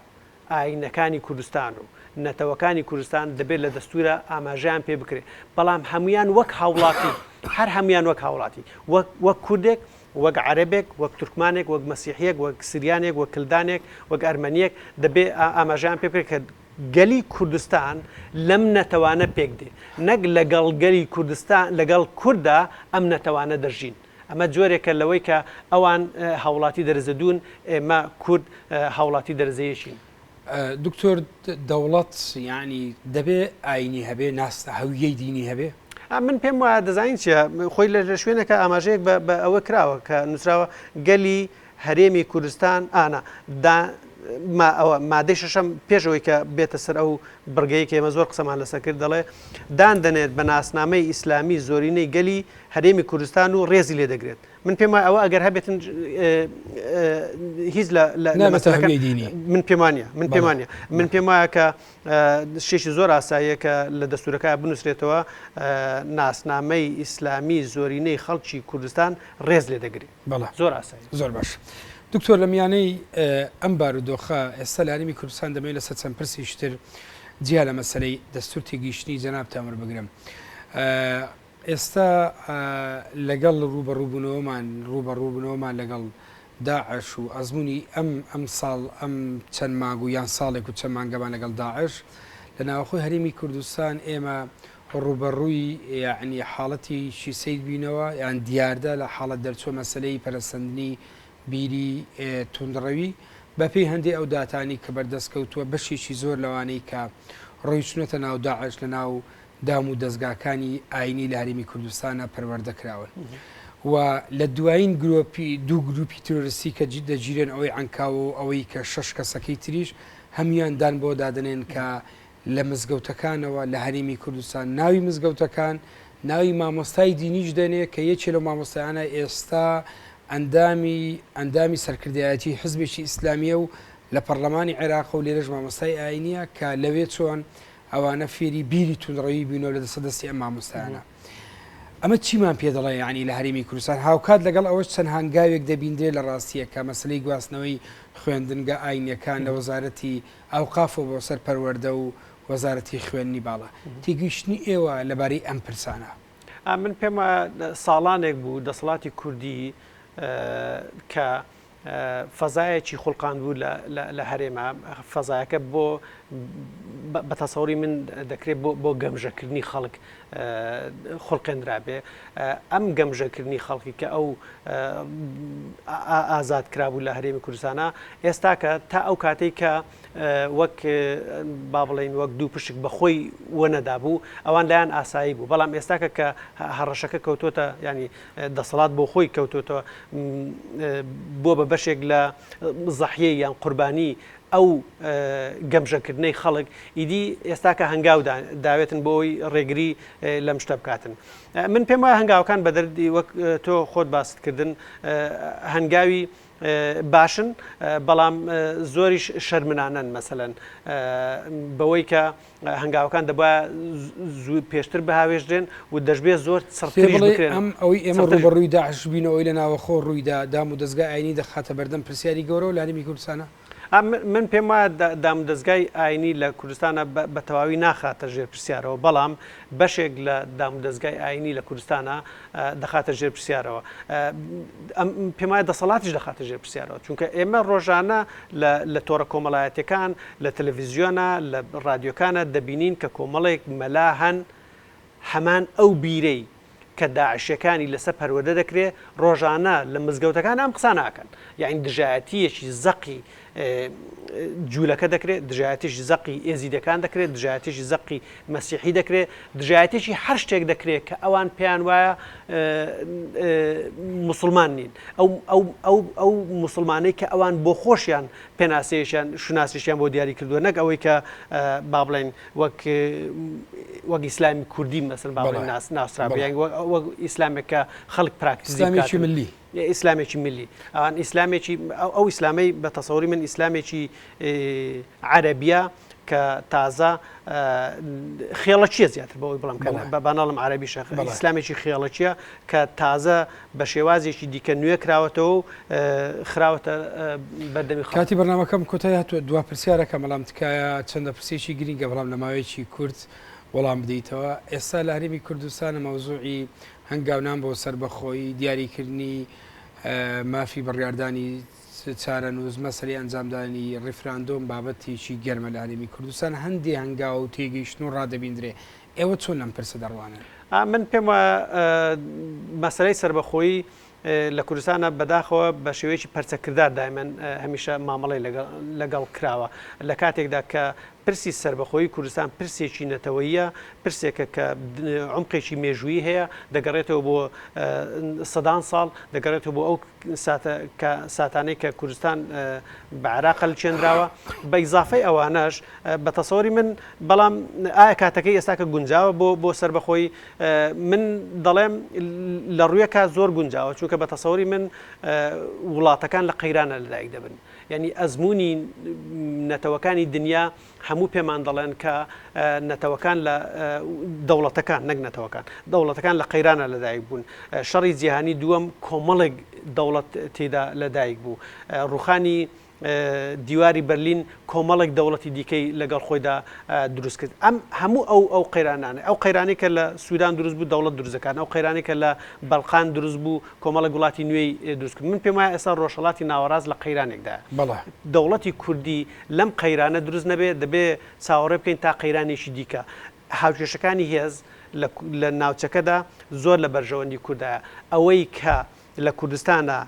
ئاینەکانی کوردستان و نەتەوەکانی کوردستان دەبێت لە دەستورە ئاماژیان پێ بکرێت بەڵام هەمویان وەک هاوڵاتی هەر هەمویان وەک هاوڵاتی وەک کوردێک وەک عەرەبێک وەک تورکمانێک وەک مەسیحیەک وەک سریانێک وەک کلدانێک وەک ئەرمەنیەک دەبێت ئاماژیان پێ بکرێت کە گەلی کوردستان لەم نەتەوانە پێک دێ نەک لەگەڵ گەلی کوردستان لەگەڵ کووردا ئەم نەتەوانە دەژین ئەمە جۆرێکە لەوەی کە ئەوان هاوڵاتی دەرەزەدون ئێمە کورد هاوڵاتی دەرەزەیەشین دکتۆر دەوڵەت یعنی دەبێ ئاینی هەبێ ناستە هەویەی دینی هەبێ من پێم وایە دەزانین چیە خۆی لە شوێنەکە ئاماژەیەک بە ئەوە کراوە کە نووسراوە گەلی هەرێمی کوردستان ئەوە مادەی شەشەم پێشەوەی کە بێتە سەر ئەو بڕگەی کە ئێمە زۆر قسەمان لەسەر کرد دەڵێ دان دەنێت بە ناسنامەی ئیسلامی زۆرینەی گەلی هەرێمی کوردستان و ڕێزی لێ دەگرێت من پێم وایە ئەوە ئەگەر هەبێتن هیچ من پێمانە من پێم وایە کە شێشی زۆر ئاساییە کە لە دەستورەکە بنووسرێتەوە ناسنامەی ئیسلامی زۆرینەی خەڵکی کوردستان ڕێز لێ دەگرێت زۆر ئاسایی زۆر باش دکتۆر لە میانەی ئەم بارودۆخە ئێستا لە هەرێمی کوردستان دەمەوێت لەسەر چەند پرسیشتر جیا لە مەسەلەی دەستور تێگەیشتنی جەناب تامر بگرم ئێستا لەگەڵ ڕوبەڕووبوونەوەمان لەگەڵ داعش و ئەزمموی ئەم ساڵ ئەم چەند مانگ و یان ساڵێک و چەند مانگەمان لەگەڵ داعش لە ناوخۆی هەرێمی کوردستان ئێمە ڕوبەڕووی یعنی حاڵەتی سەید بینەوە یان دیاردا لە حاڵەت دەرچوە مەسلەی پەرەسەندنی بیری توندڕەوی بەپێی هەندێک ئەو داتانی کە بەردەستکەوتووە بەشێکی زۆر لەوانەی کە ڕۆی چونەتە ناو داعش لە ناو دام و دەستگاکانی ئاینی لە هەرێمی کوردستانە پەروەردەکراون و لە دوایین دوو گروپی تۆریستی کە دەگیرێن ئەوەی عنکاو و ئەوەی کە 6 کەسەکەی تریش هەمویان دان بۆ دادنێن کە لە مزگەوتەکانەوە لە هەرێمی کوردستان ناوی مزگەوتەکان ناوی مامۆستای دینیش دەنێ کە یەکێ لە مامۆستایانە ئێستا ئەندامی سەرکردایەتی حزبێکی ئیسلامیە و لە پەرلەمانی عێراق و لێرەش مامۆستای ئاینیە کە لەوێ چۆن ئەوانە فێری بیری توندڕەوی بوونەوە لە دەسەدەستی ئەم مامۆستایانە ئەمە چیمان پێ دەڵێ یعنی لە هەرێمی کوردستان هاوکات لەگەڵ ئەوەش چەند هەنگاوێک دەبیندرێ لە ڕاستیە کە مەسلەی گواستنەوەی خوێندنگە ئاینیەکان لە وەزارەتی ئەوقاف و بۆ سەر پەروەردە و وەزارەتی خوێندنی باڵا تێگەیشتنی ئێوە لەبارەی ئەم پرسانە من پێم ساڵانێک بوو دەسەڵاتی کوردی کە فەزایەکی خوڵقان بوو لە هەرێمە فەزایەکە بۆ بە تەسەوری من دەکرێت بۆ گەمژەکردنی خەڵک خوڵقێنرابێ ئەم گەمژەکردنی خەڵکی کە ئەو ئازاد کرابوو لە هەرێمی کوردستانە ئێستا کە تا ئەو کاتێک کە وەک با بڵێن وەک دوو پشک بەخۆی وەنەدا بوو ئەوان لایەن ئاسایی بوو بەڵام ئێستاکە کە هەڕەشەکە کەوتۆتە ینی دەسەڵات بۆ خۆی کەوتۆتەوە بۆ بە بەشێک لە زەحیە یان قوربانی ئەو گەمژەکردنەی خەڵک ئیدی ئێستا کە هەنگاو داوێتن بۆی ڕێگری لەم شتە بکاتن من پێم وایە هەنگاوەکان بە دەردی وەک تۆ خۆت باستکردن هەنگاوی باشن بەڵام زۆریش شەرمنانەن مەسەلەن بەوەی کە هەنگاوەکان دەبە زوو پێشتر بەهاوێژدرێن و دەشبێت زۆر سەرتێژ بکرێن ئەم ئەوەی ئێمە ڕوبەڕووی داعش بینەوەی لە ناوەخۆ ڕوویدا دام و دەستگای ئاینی دەخاتە بەردەم پرسیاری گەورە و لە هەرێمی کوردستانە من پێم وایە دامودەستگای ئاینی لە کوردستانە بە تەواوی ناخاتە ژێر پرسیارەوە بەڵام بەشێک لە دامودەستگای ئاینی لە کوردستانە دەخاتە ژێر پرسیارەوە پێم وایە دەسەڵاتیش دەخاتە ژێر پرسیارەوە چونکە ئێمە ڕۆژانە لە تۆڕە کۆمەڵایەتەکان لە تەلەڤیزیۆنە لە ڕادیۆکانە دەبینین کە کۆمەڵێک مەلا هەن هەمان ئەو بیرەی کە داعشەکانی لەسەر پەروەردە دەکرێت ڕۆژانە لە مزگەوتەکان ئەم قسە ناکەن یعنی دژایەتیەکی زەقی جوولەکە دەکرێت دژایەتیشی زەقی ئێزیدەکان دەکرێت دژایەتیشی زەقی مەسیحی دەکرێت دژایەتیشی هەر شتێک دەکرێت کە ئەوان پێیان وایە مسلمان نین ئەو مسلمانەی کە ئەوان بۆ خۆشیان پێناسەیەشیان شوناسیشیان بۆ دیاری کردووە نەک ئەوەی کە با بڵێن وەک ئیسلامی کوردی مەسەن با بڵێن ناسرابێ وەک ئیسلامێک کە خەڵک پراکتیزی ملی ئیسلامێکی ملی ئەوان ئیسلامێکی ئەو ئیسلامی بە تەسەوری من ئیسلامێکی عەرەبیە کە تازە خێڵەچیە زیاتر بەوەی بڵام بەناڵم عەرەبی شەخ ئیسلامێکی خێڵەچیە کە تازە بە شێوازێکی دیکە نوێ کراوەتەوە و خراوەتە بەردەمی خەڵک. کاتی بەرنامەکەم کۆتای هاتووە دوا پرسیارەکە مەڵام تکایە چەندە پرسێکی گرینگە بەڵام لە ماوەیەکی کورت وەڵام بدەیتەوە. ئێستا لە هەرێمی کوردستانە مەوزوعی هەنگاونان بۆ سربەخۆیی دیاریکردنی مافی بڕیاردانی چارەنووس مەسەری ئەنجامدانی ڕیفراندۆم بابەتێکی گەرمە لە هەرێمی کوردستان هەندێک هەنگاو و تێگەیشتن و ڕادەبیندرێ. ئێوە چۆن لەم پرسە دەڕوانن؟ من پێم وایە مەسەلەی سربەخۆیی لە کوردستانە بەداخەوە بە شێوەیەکی پەرچەکردار دایمەن هەمیشە مامەڵی لەگەڵ کراوە لە کاتێکدا کە پرسی سربەخۆیی کوردستان پرسێکی نەتەوەیە پرسێکە کە عمقێکی مێژوویی هەیە دەگەڕێتەوە بۆ سەدان ساڵ دەگەڕێتەوە بۆ ئەو ساتانەی کە کوردستان بە عێراق هەڵچێنراوە بە ئیزافەی ئەوانەش بە تەسەوری من بەڵام ئایا کاتەکەی ئێستا کە گونجاوە بۆ سربەخۆیی من دەڵێم لە ڕوویەکە زۆر گونجاوە چونکە بە تەسەوری من وڵاتەکان لە قەیرانە لەدایک دەبن یعنی ئەزمموی نەتەوەکانی دنیا هەموو پێمان دەڵێن کە نەتەوەکان لە دەوڵەتەکان نەک نەتەوەکان دەوڵەتەکان لە قەیرانە لەدایک بوون شەڕی جیهانی دووەم کۆمەڵێک دەوڵەت تێدا لەدایک بوو ڕوخانی دیواری بەرلین کۆمەڵێک دەوڵەتی دیکەی لەگەڵ خۆیدا دروست کرد ئەم هەموو ئەو قەیرانانە ئەو قەیرانی کە لە سوودان دروست بوو دەوڵەت دروستەکان ئەو قەیرانی کە لە بەڵقان دروست بوو کۆمەڵێک وڵاتی نوێی دروست کرد من پێم وایە ئێستا ڕۆژهەڵاتی ناوەڕاست لە قەیرانێکدا دەوڵەتی کوردی لەم قەیرانە دروست نەبێت دەبێت چاوەڕێ بکەین تا قەیرانێکی دیکە هاوکێشەکانی هێز لە ناوچەکەدا زۆر لە بەرژەوەندی کوردایە ئەوەی کە لە کوردستانە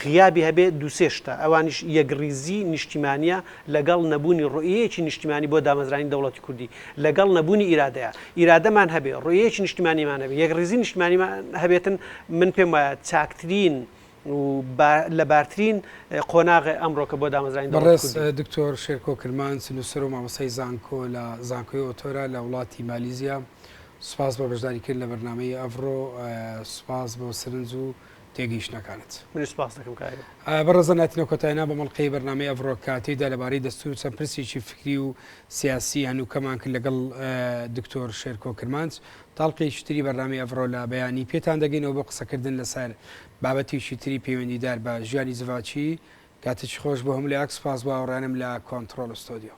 غیابی هەبێت دووسێشتە ئەوانیش یەکریزی نیشتیمانیە لەگەڵ نەبوونی ڕۆیەکی نیشتیمانی بۆ دامەزرانی دەوڵەتی کوردی لەگەڵ نەبوونی ئیرادەیە ئیرادەمان هەبێ ڕۆیەکی نیشتیمانیمان هەبێ یەکریزی نیشتیمانیمان هەبێتن من پێم وایە چاکترین و لە بارترین قۆناغی ئەمڕۆکە بۆ دامەزرانی بەڕێز دکتۆر شێرکۆ کرمان سنووسەر و مامۆستای زانکۆ لە زانکۆی ئۆتۆرە لە وڵاتی مالیزیا سوپاس بۆ بەشداریکرد لە بەرنامەی ئەڤڕۆ سوپاس بۆ سرنج و تێگەیشتنەکانت من سوپاس دەکەم بەڕێزە ناتینە کۆتایینا بە مەڵقەی بەرنامەی ئەڤڕۆ کاتێدا لەبارەی دەستور چەند پرسێکی فکری و سیاسی هەنووکەمان کرد لەگەڵ دکتۆر شێرکۆ کرمانج تاڵقێکی تری بەرنامەی ئەڤڕۆ لە بەیانی پێتان دەگەینەوە بۆ قسەکردن لەسەر بابەتێکی تری پەیوەندیدار بە ژیانی زڤاچی کاتێکی خۆش بۆ هەموو لە ئەکسپاس بۆ ئاوڕانم لە کۆنتڕۆل ستۆدیۆ